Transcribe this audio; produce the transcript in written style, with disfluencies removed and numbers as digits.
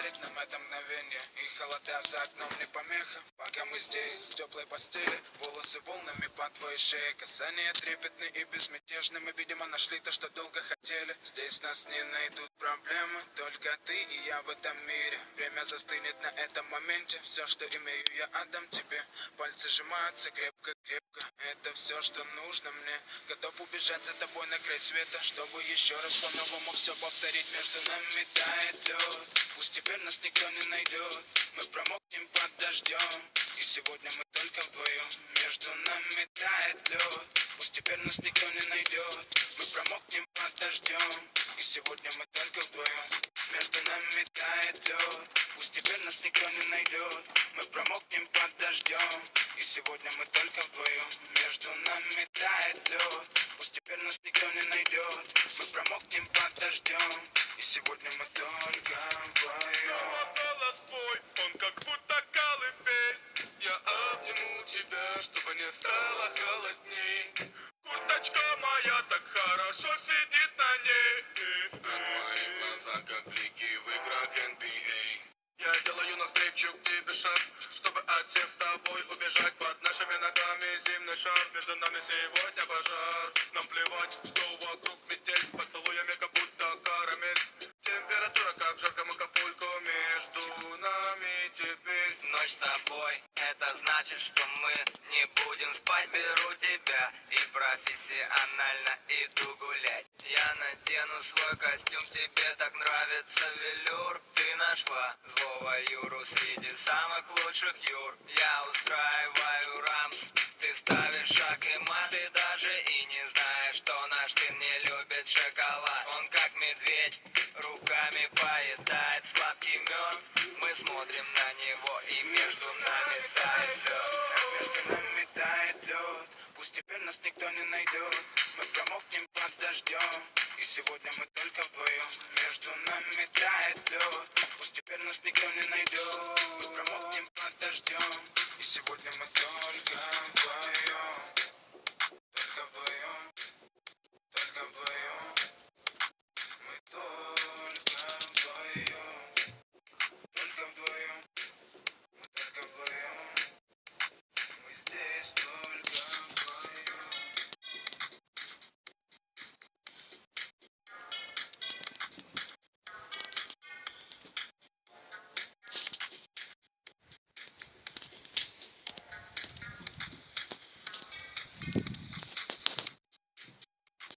дарит нам это мгновение. И холода за окном не помеха. Пока мы здесь, в теплой постели, волосы волнами по твоей шее. Касания трепетны и безмятежны. Мы, видимо, нашли то, что долго хотели. Здесь нас не найдут проблемы, только ты и я в этом мире. Время застынет на этом моменте. Все, что имею, я отдам тебе. Пальцы сжимаются крепко-крепко. Это все, что нужно мне. Готов убежать за тобой на край света, чтобы еще раз по-новому все повторить. Между нами тает лед. Пусть теперь нас никто не найдет. Мы промокнем под дождем. И сегодня мы только вдвоем. Между нами тает лед. Пусть теперь нас никто не найдет. Мы промокнем под дождем. И сегодня мы только вдвоем. Между нами тает лед. Пусть теперь нас никто не найдет. Мы промокнем под дождем. И сегодня мы только вдвоем. Между нами тает лед. Пусть теперь нас никто не найдет. Мы промокнем под дождем. И сегодня мы только вдвоем. Голос твой, он как будто колыбель. Я обниму тебя, чтобы не стало холодней. Курточка моя так хорошо сидит на ней. А твои глаза как блики в играх NBA. Я делаю навстречу к тебе шаг, чтобы от всех с тобой убежать. Под нашими ногами зимний шар, между нами сегодня пожар. Нам плевать, что вокруг метель, поцелуями как будто карамель. Температура как в жарком Акапулько, между нами теперь ночь с тобой, это значит, что мы не будем спать. Беру тебя и профессионально иду гулять. Я надену свой костюм, тебе так нравится велюр. Ты нашла злого Юру среди самых лучших Юр. Я устраиваю рамс, ты ставишь шаг и мат. Ты даже и не знаешь, что наш сын не любит шоколад. Он как медведь, руками поедает сладкий мед. Мы смотрим на него, и между нами тает лед. Между нами тает лед. Пусть теперь нас никто не найдет. Мы промокнем под дождем. И сегодня мы только вдвоем. Между нами тает лед. Пусть теперь нас никто не найдет. Мы промокнем под дождем. И сегодня мы только вдвоем.